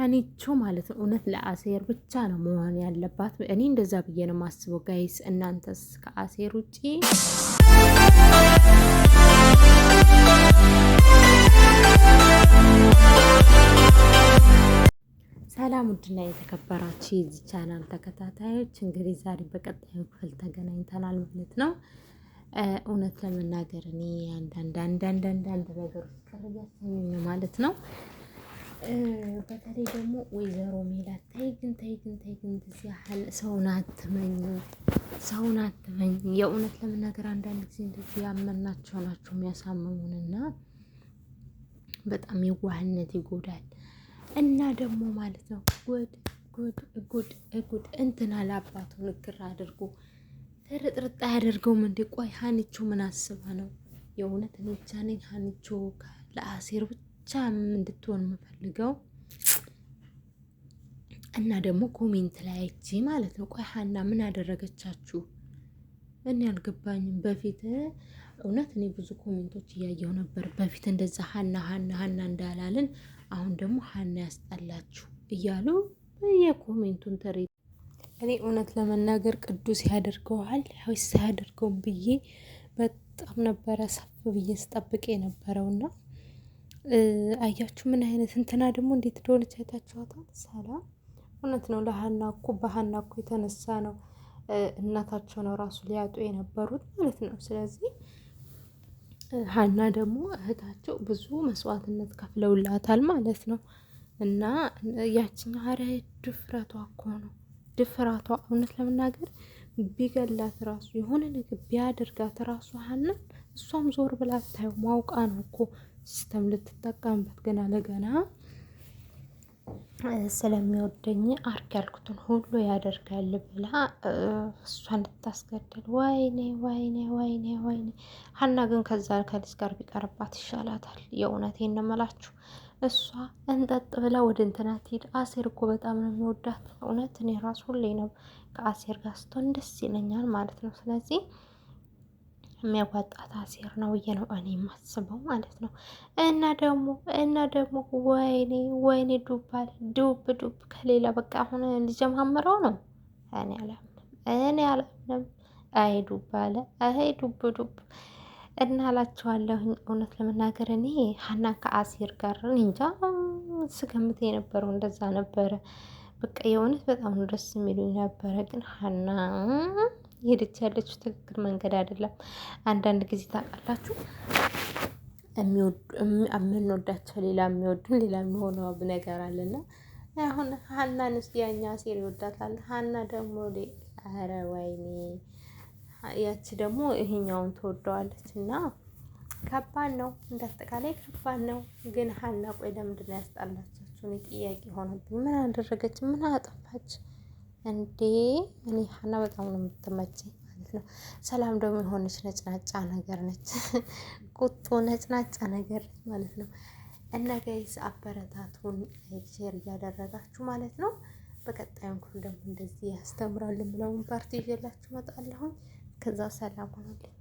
ሀኒቾ ማለት ነው እውነት ለአሴር ብቻ ነው መሆን ያለባት። እኔ እንደዛ ብዬ ነው የማስበው። ጋይስ እናንተስ ከአሴር ውጪ? ሰላም ውድና የተከበራችሁ የዚህ ቻናል ተከታታዮች እንግዲህ ዛሬ በቀጣዩ ክፍል ተገናኝተናል ማለት ነው። እውነት ለመናገር እኔ አንዳንድ ነገሮች ቅር እያሰኙኝ ነው ማለት ነው። በተለይ ደግሞ ወይዘሮ ሜላት ተይ ግን እንደዚህ ያህል ሰውን አትመኝ። የእውነት ለመናገር አንዳንድ ጊዜ እንደዚህ ያመናቸው ናቸው የሚያሳምሙንና በጣም የዋህነት ይጎዳል። እና ደግሞ ማለት ነው ጉድ እንትን አላባቱ ንግር አድርጎ ትርጥርጣ ያደርገውም እንዴ? ቆይ ሀኒቾ ምን አስባ ነው? የእውነት እኔ ብቻ ነኝ ሀኒቾ ለአሴር ብቻ እንድትሆን የምፈልገው። እና ደግሞ ኮሜንት ላይ አይቼ ማለት ነው ቆይ ሀና ምን አደረገቻችሁ? እኔ አልገባኝም። በፊት እውነት እኔ ብዙ ኮሜንቶች እያየሁ ነበር። በፊት እንደዛ ሀና እንዳላልን አሁን ደግሞ ሀና ያስጠላችሁ እያሉ የኮሜንቱን ተሪ እኔ እውነት ለመናገር ቅዱስ ያደርገዋል ወይስ ያደርገውም ብዬ በጣም ነበረ ሰፍ ብዬ ስጠብቅ የነበረውና አያችሁ ምን አይነት እንትና ደግሞ እንዴት እንደሆነች አይታችኋታል። ሰላም እውነት ነው። ለሀና እኮ በሀና እኮ የተነሳ ነው እናታቸው ነው ራሱ ሊያጡ የነበሩት ማለት ነው። ስለዚህ ሀና ደግሞ እህታቸው ብዙ መስዋዕትነት ከፍለውላታል ማለት ነው። እና ያችኛ ኧረ ድፍረቷ እኮ ነው ድፍረቷ። እውነት ለመናገር ቢገላት ራሱ የሆነ ነገር ቢያደርጋት ራሱ ሀናን እሷም ዞር ብላ ታየው ማውቃ ነው እኮ ሲስተም ልትጠቀምበት ገና ለገና ስለሚወደኝ አርግ ያልኩትን ሁሉ ያደርጋል ብላ እሷን ልታስገድል። ወይኔ ሀና ግን ከዛ ከልጅ ጋር ቢቀርባት ይሻላታል። የእውነቴን ነው የምላችሁ። እሷ እንጠጥ ብላ ወደ እንትና ትሄድ። አሴር እኮ በጣም ነው የሚወዳት። እውነት እኔ ራሱ ሁሌ ነው ከአሴር ጋር ስትሆን ደስ ይለኛል ማለት ነው። ስለዚህ የሚያዋጣት አሴር ነው ብዬ ነው እኔ የማስበው ማለት ነው። እና ደግሞ ወይኔ ዱብ ከሌላ በቃ አሁን ሊጀማምረው ነው። እኔ አላምንም። አይ ዱብ አለ አይ ዱብ እና አላቸዋለሁኝ። እውነት ለመናገር እኔ ሀና ከአሴር ጋር እንጃ ስገምት የነበረው እንደዛ ነበረ። በቃ የእውነት በጣም ነው ደስ የሚሉኝ ነበረ። ግን ሀና ሄደች ያለችው ትክክል መንገድ አይደለም። አንዳንድ ጊዜ ታውቃላችሁ የምንወዳቸው ሌላ የሚወዱን ሌላ የሚሆነው ነገር አለና አሁን ሀናን እስኪ ያኛ አሴር ይወዳታል። ሀና ደግሞ ኧረ ወይኔ ያቺ ደግሞ ይሄኛውን ትወደዋለች። እና ከባድ ነው፣ እንዳጠቃላይ ከባድ ነው። ግን ሀና ቆይ ለምንድን ነው ያስጣላቻችሁ? እኔ ጥያቄ ሆነብኝ። ምን አደረገች? ምን አጠፋች እንዴ? እኔ ሀና በጣም ነው የምትመቸኝ ማለት ነው። ሰላም ደግሞ የሆነች ነጭናጫ ነገር ነች፣ ቁጡ ነጭናጫ ነገር ማለት ነው። እና ጋይስ አበረታቱን፣ ሼር እያደረጋችሁ ማለት ነው። በቀጣዩም ክፍል ደግሞ እንደዚህ ያስተምራል የምለውን ፓርቲ ይዤላችሁ እመጣለሁ። ከዛ ሰላም ሆኖልኝ